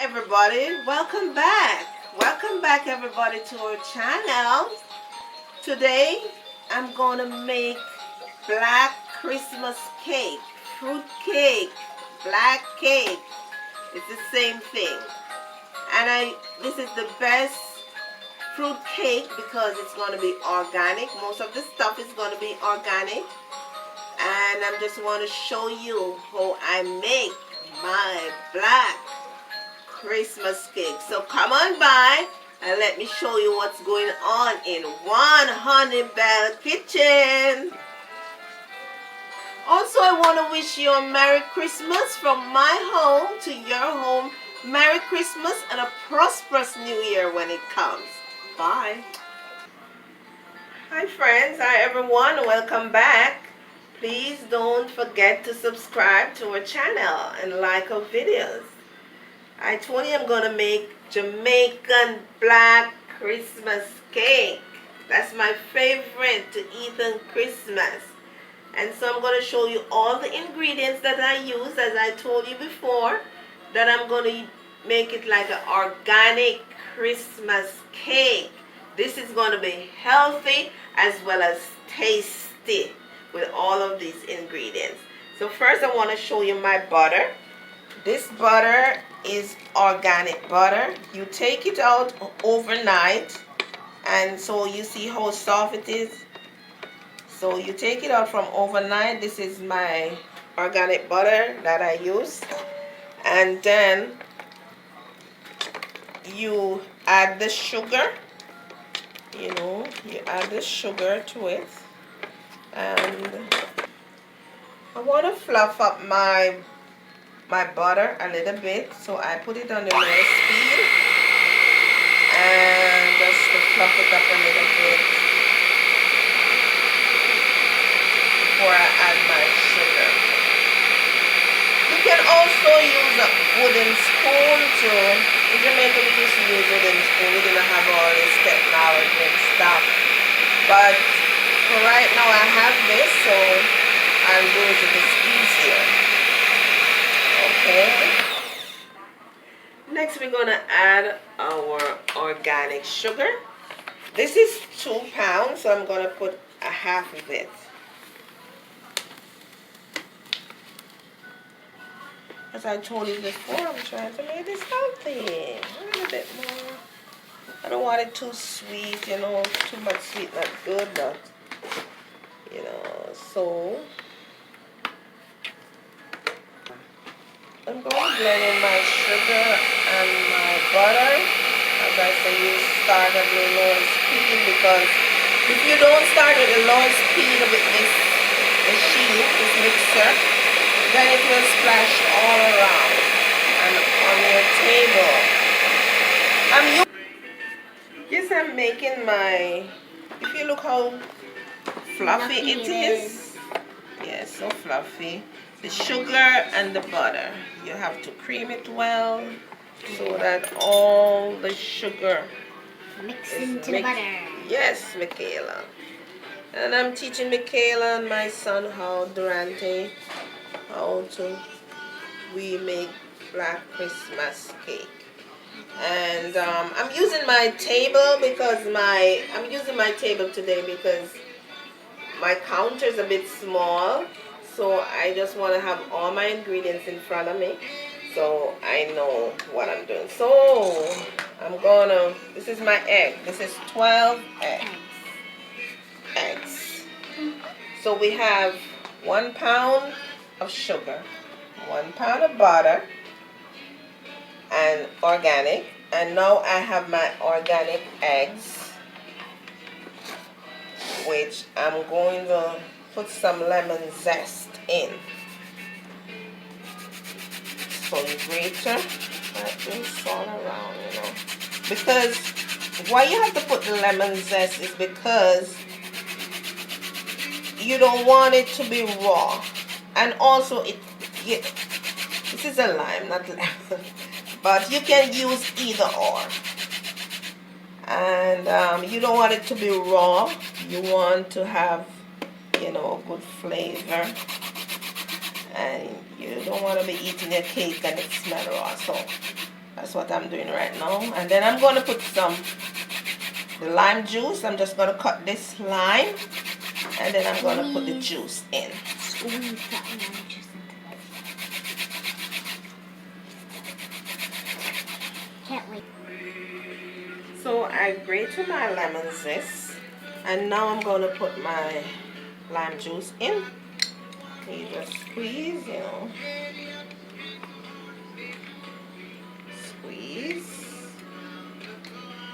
everybody, welcome back everybody to our channel. Today I'm gonna make black Christmas cake, fruit cake, black cake. It's the same thing, and this is the best fruit cake because it's going to be organic. Most of the stuff is going to be organic, and I just want to show you how I make my black Christmas cake. So come on by and let me show you what's going on in One Honey Bell Kitchen. Also, I want to wish you a Merry Christmas from my home to your home. Merry Christmas and a prosperous New Year when it comes. Bye. Hi friends, hi everyone, welcome back. Please don't forget to subscribe to our channel and like our videos. I told you I'm going to make Jamaican black Christmas cake. That's my favorite to eat on Christmas. And so I'm going to show you all the ingredients that I use, as I told you before, that I'm going to make it like an organic Christmas cake. This is going to be healthy as well as tasty with all of these ingredients. So first I want to show you my butter. This butter is organic butter. You take it out overnight, and so you see how soft it is. So you take it out from overnight. This is my organic butter that I use. And then you add the sugar. You add the sugar to it. And I want to fluff up my butter a little bit, so I put it on the low speed and just to fluff it up a little bit before I add my sugar. You can also use a wooden spoon too. In Jamaica we used to use wooden spoon. We didn't have all this technology and stuff, but for right now I have this, so I'll use it. It's easier. Okay. Next we're going to add our organic sugar. This is 2 pounds, so I'm going to put a half of it. As I told you before, I'm trying to make this healthy. A little bit more. I don't want it too sweet, too much sweet, not good, but, so I'm going to blend in my sugar and my butter. As I say, you start at the lowest speed, because if you don't start at the lowest speed with this machine, this mixer, then it will splash all around and on your table. I'm making my, if you look how fluffy it is. Yeah, so fluffy. The sugar and the butter, you have to cream it well so that all the sugar mix into the butter. Yes, Michaela. And I'm teaching Michaela and my son Durante how we make black Christmas cake. And I'm using my table because I'm using my table today because my counter is a bit small. So I just want to have all my ingredients in front of me, so I know what I'm doing. So this is my egg. This is 12 eggs. So we have 1 pound of sugar, 1 pound of butter, and organic. And now I have my organic eggs, which I'm going to put some lemon zest in. So you grate like this all around, Because why you have to put the lemon zest is because you don't want it to be raw. And also this is a lime, not lemon. But you can use either or. And you don't want it to be raw. You want to have good flavor, and you don't want to be eating your cake and it smells raw. So that's That's what I'm doing right now. And then I'm going to put the lime juice. I'm just going to cut this lime. And then I'm going to put the juice in. Squeeze that lime juice into this. Can't wait. So I grated my lemon zest. And now I'm going to put my lime juice in. You just squeeze, you know. Squeeze.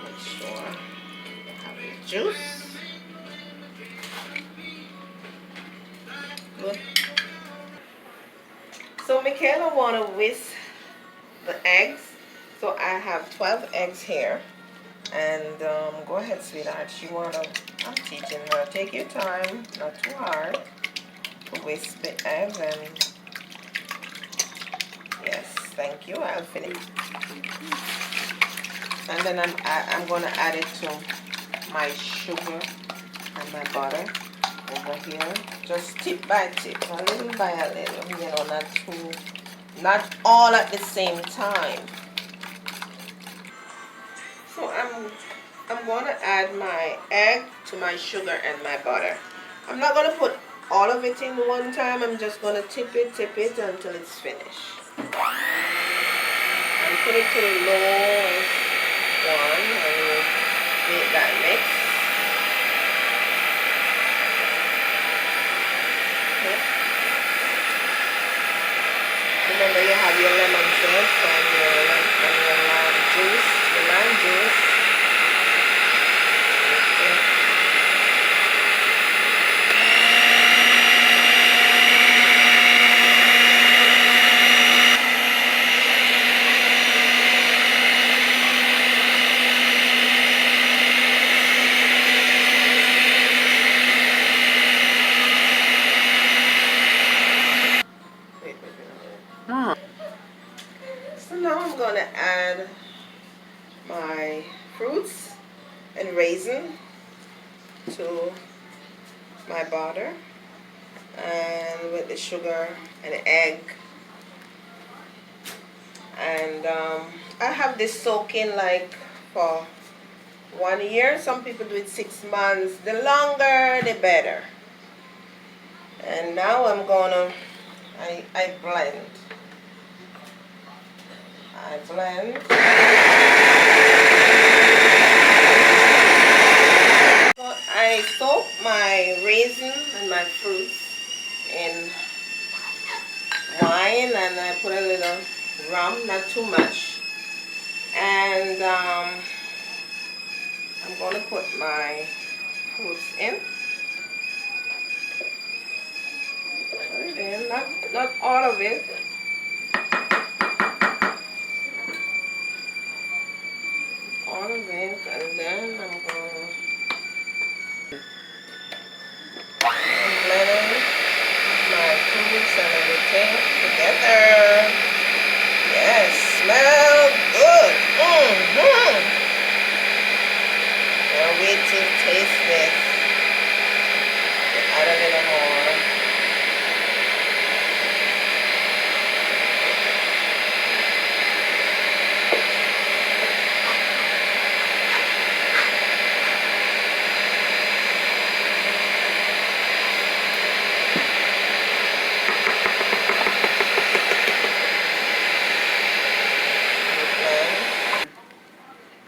Make sure you have your juice. Good. So Michaela want to whisk the eggs. So I have 12 eggs here. And go ahead, sweetheart. I'm teaching her. Take your time, not too hard, to whisk the eggs. And yes, thank you. I'll finish. And then I'm going to add it to my sugar and my butter over here. Just tip by tip, a little by a little. You know, not all at the same time. So I'm going to add my egg to my sugar and my butter. I'm not going to put all of it in one time. I'm just going to tip it until it's finished. And put it to the lowest one and make that mix. Okay. Remember, you have your lemon zest and your lime juice. The lime juice. Okay. So now I'm going to add my fruits and raisin to my butter, and with the sugar and the egg. And I have this soaking like for 1 year. Some people do it 6 months. The longer the better. And now I'm gonna I blend. So I soak my raisin and my fruits in wine, and I put a little rum, not too much. And I'm going to put my fruits in. Put it in, not all of it. All of it, and then I'm going to blend my fruits and everything together. Yes, smell good. Can't wait to taste this. Add a little more.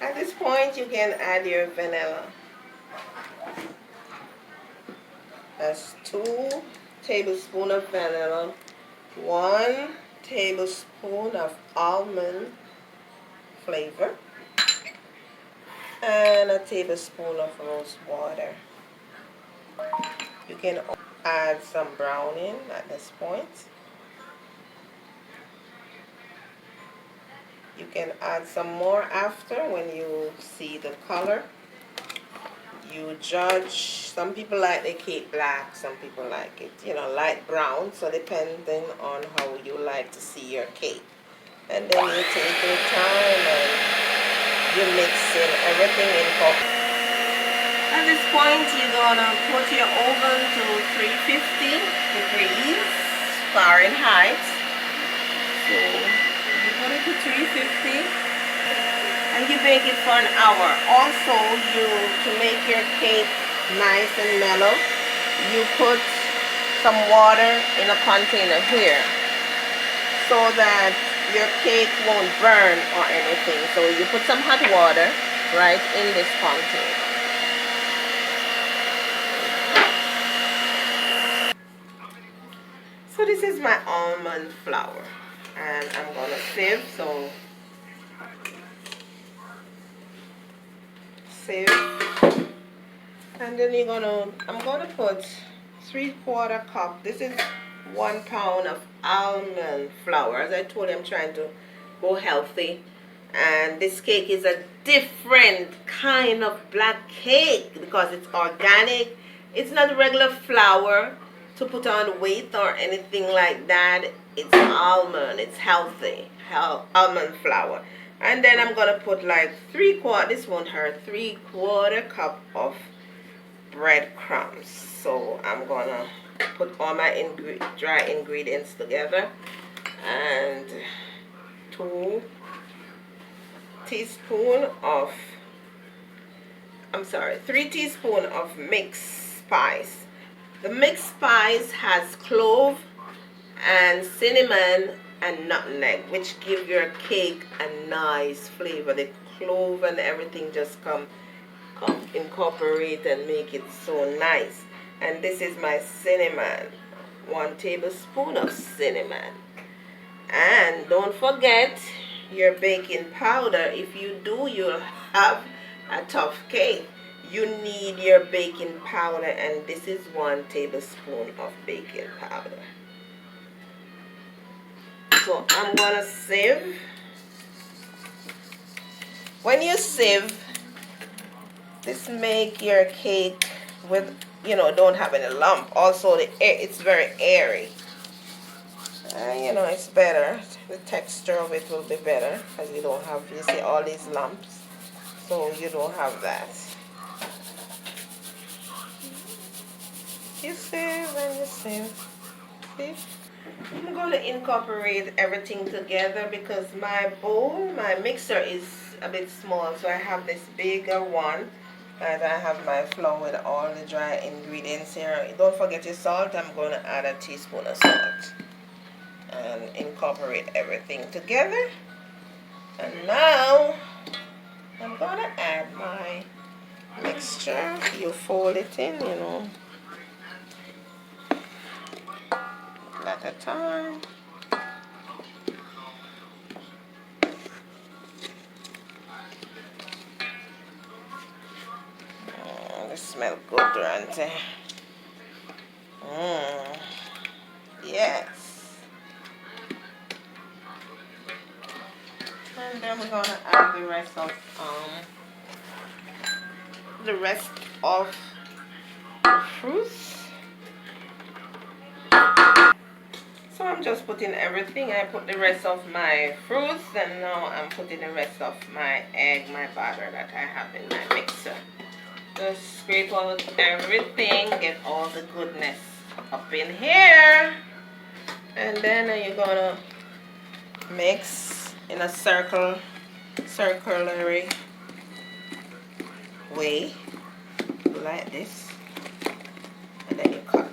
At this point, you can add your vanilla. That's 2 tablespoons of vanilla, 1 tablespoon of almond flavor, and a tablespoon of rose water. You can add some browning at this point. You can add some more after when you see the color. You judge. Some people like the cake black, some people like it, you know, light brown. So depending on how you like to see your cake. And then you take your time and you mix in everything in cup. At this point, you're gonna put your oven to 350 degrees Fahrenheit. So you put it to 350. bake it for an hour. Also, to make your cake nice and mellow, you put some water in a container here so that your cake won't burn or anything. So you put some hot water right in this container. So this is my almond flour, and I'm gonna sieve. So sieve, and then I'm gonna put 3/4 cup. This is 1 pound of almond flour. As I told you, I'm trying to go healthy, and this cake is a different kind of black cake because it's organic. It's not regular flour to put on weight or anything like that. It's almond. It's healthy. Almond flour. And then I'm gonna put like 3/4. This won't hurt. 3/4 cup of breadcrumbs. So I'm gonna put all my dry ingredients together, and 3 teaspoons of mixed spice. The mixed spice has clove and cinnamon and nutmeg, which give your cake a nice flavor. The clove and everything just come incorporate and make it so nice. And this is my cinnamon, 1 tablespoon of cinnamon. And don't forget your baking powder. If you do, you'll have a tough cake. You need your baking powder, and this is 1 tablespoon of baking powder. So I'm gonna sieve. When you sieve, this make your cake with, don't have any lump. Also, it's very airy. It's better. The texture of it will be better because you don't have, you see all these lumps. So you don't have that. You sieve and you sieve. See? I'm going to incorporate everything together because my mixer is a bit small. So I have this bigger one. And I have my flour with all the dry ingredients here. Don't forget your salt. I'm going to add a teaspoon of salt. And incorporate everything together. And now I'm going to add my mixture. You fold it in, at a time. They smell good, don't they? Yes. And then we're gonna add the rest of the fruits. So I'm just putting everything. I put the rest of my fruits, and now I'm putting the rest of my my batter that I have in my mixer. Just scrape out everything, get all the goodness up in here. And then you're gonna mix in a circular way, like this. And then you cut.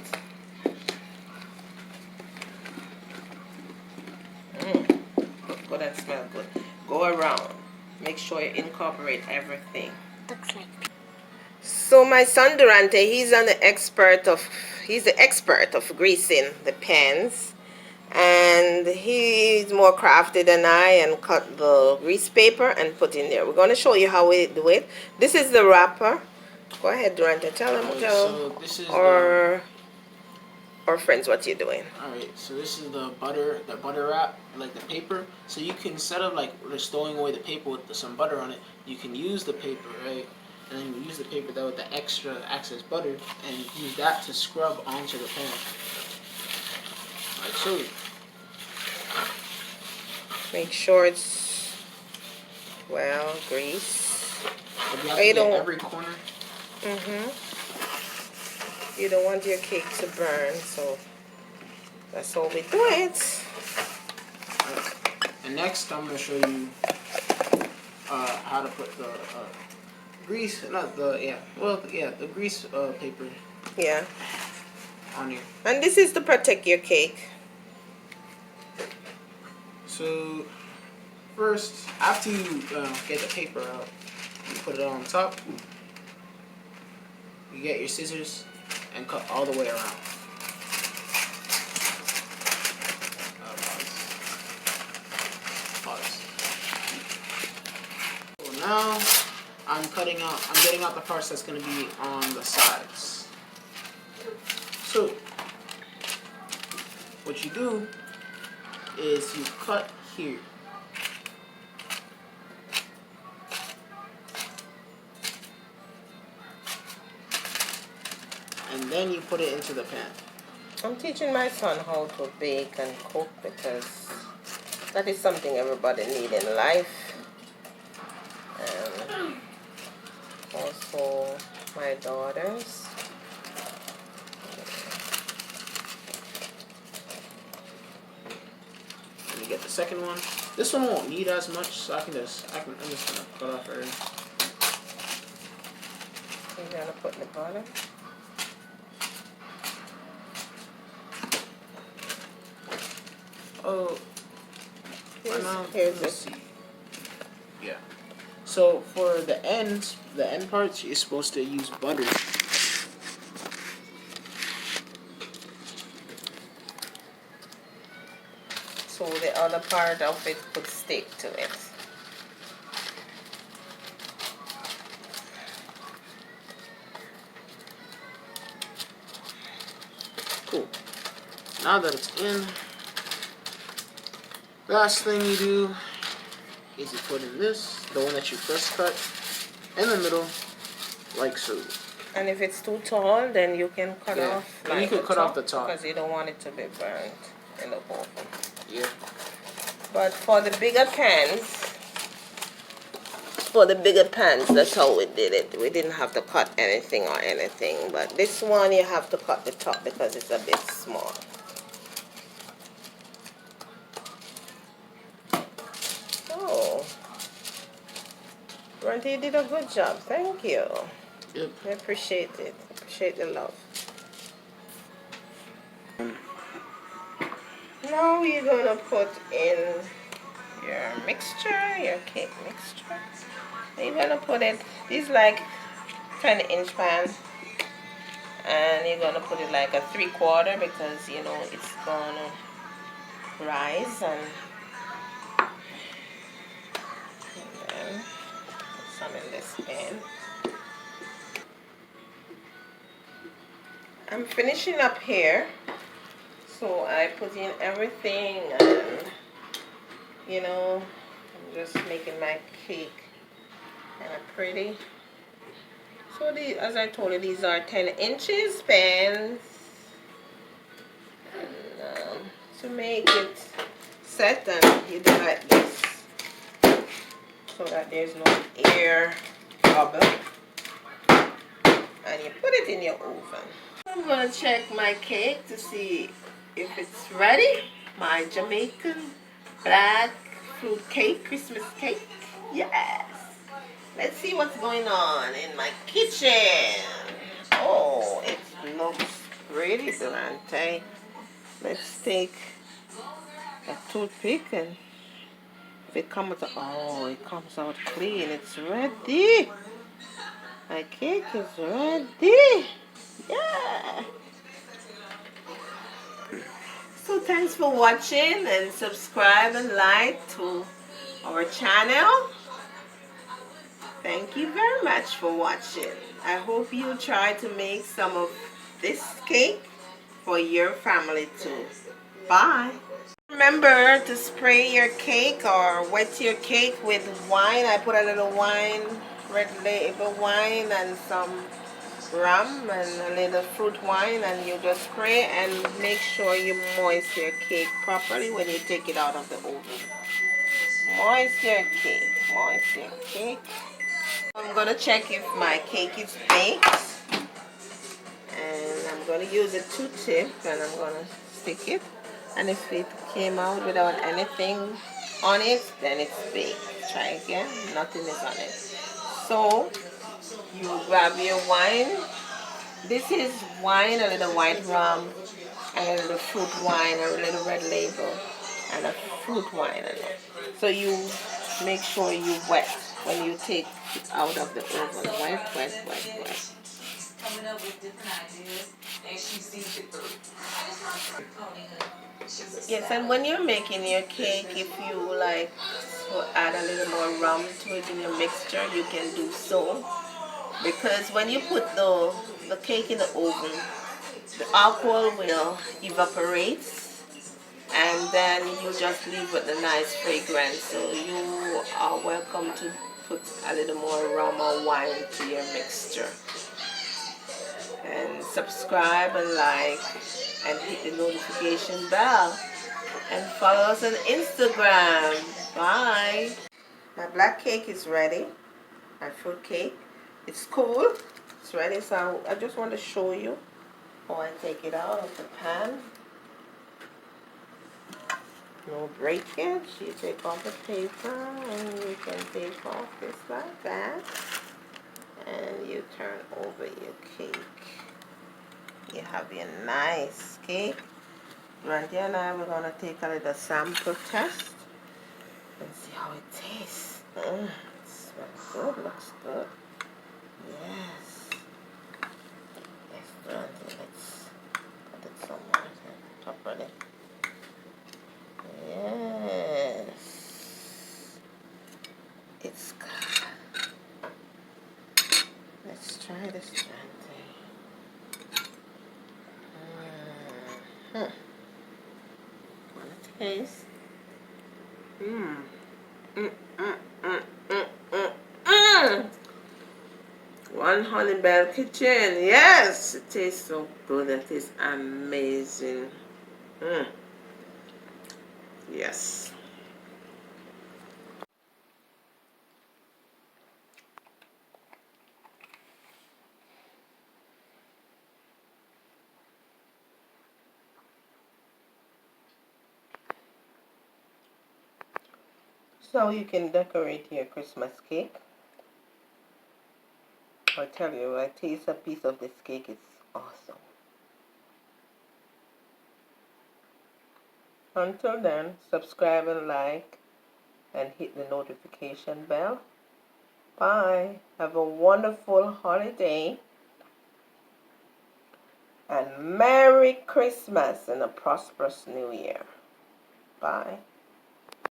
Look good and smell good. Go around. Make sure you incorporate everything. Looks like. So my son Durante, he's the expert of greasing the pans, and he's more crafty than I, and cut the grease paper and put in there. We're going to show you how we do it. This is the wrapper. Go ahead, Durante, tell them so this is our friends what you're doing. Alright, so this is the butter wrap, like the paper. So you can, instead of like stowing away the paper with some butter on it, you can use the paper, right? And then you use the paper there with the extra excess butter and use that to scrub onto the pan. Like so. Make sure it's well greased. But you have to get every corner. You don't want your cake to burn, so that's how we do it. And next I'm going to show you how how to put the grease, not the, yeah, well, yeah, the grease paper Yeah. on here. And this is to protect your cake. So first, after you get the paper out, you put it on top. You get your scissors and cut all the way around. Pause. So now I'm getting out the parts that's going to be on the sides. So what you do is you cut here. And then you put it into the pan. I'm teaching my son how to bake and cook because that is something everybody needs in life. And also my daughters. And you get the second one. This one won't need as much, so I'm just gonna cut off early. You're gonna put in the bottom. Oh, Here's let's see. Yeah. So for the end parts, you're supposed to use butter. So the other part of it could stick to it. Cool. Now that it's in, last thing you do is you put in this, the one that you first cut, in the middle, like so. And if it's too tall, then you can cut off. And you can cut off the top. because you don't want it to be burnt in the oven. Yeah. But for the bigger pans, that's how we did it. We didn't have to cut anything or anything. But this one, you have to cut the top because it's a bit small. Oh, Randy, you did a good job. Thank you. Yep. I appreciate it. Appreciate the love. Now you're gonna put in your mixture, your cake mixture. You're gonna put it, this like 10-inch pan, and you're gonna put it like a 3/4 because you know it's gonna rise, and then put some in this pan. I'm finishing up here, so I put in everything, and you know, I'm just making my cake kind of pretty. So as I told you, these are 10 inches pans, and to make it set, and you do like this so that there's no air bubble, and you put it in your oven. I'm gonna check my cake to see if it's ready. My Jamaican black fruit cake, Christmas cake. Yes. Let's see what's going on in my kitchen. Oh, it looks pretty, Durante. Let's take a toothpick, and if it comes out, oh, it comes out clean. It's ready. My cake is ready. Yeah. So thanks for watching, and subscribe and like to our channel. Thank you very much for watching. I hope you try to make some of this cake for your family too. Bye. Remember to spray your cake or wet your cake with wine. I put a little wine, red label wine, and some rum and a little fruit wine, and you just spray, and make sure you moist your cake properly when you take it out of the oven. Moist your cake. Moist your cake. I'm gonna check if my cake is baked, and I'm gonna use a Q-tip, and I'm gonna stick it, and if it came out without anything on it, then it's baked. try again. Nothing is on it. So you grab your wine. This is wine, a little white rum, and a little fruit wine, a little red label, and a fruit wine. So you make sure you wet when you take it out of the oven. Wet, wet, wet, wet. Coming up with different ideas, and she sees it through. Yes, and when you're making your cake, if you like to add a little more rum to it in your mixture, you can do so. Because when you put the cake in the oven, the alcohol will evaporate, and then you just leave with the nice fragrance. So you are welcome to put a little more rum or wine to your mixture. And subscribe and like and hit the notification bell. And follow us on Instagram. Bye. My black cake is ready. My fruit cake. It's cool. It's ready. So I just want to show you how I take it out of the pan. No breakage. You take off the paper and you can take off this like that. And you turn over your cake. You have your nice cake. Randy and I we're gonna take a little sample test and see how it tastes. It smells good, looks good. Yes. Yes, Randy, let's put it somewhere properly. Yes. It's good. Let's try this, Randy. Taste. One Honey Bell Kitchen. Yes, it tastes so good. It is amazing. Yes. So you can decorate your Christmas cake. I tell you, I taste a piece of this cake, it's awesome. Until then, subscribe and like and hit the notification bell. Bye. Have a wonderful holiday and Merry Christmas and a prosperous New Year. Bye.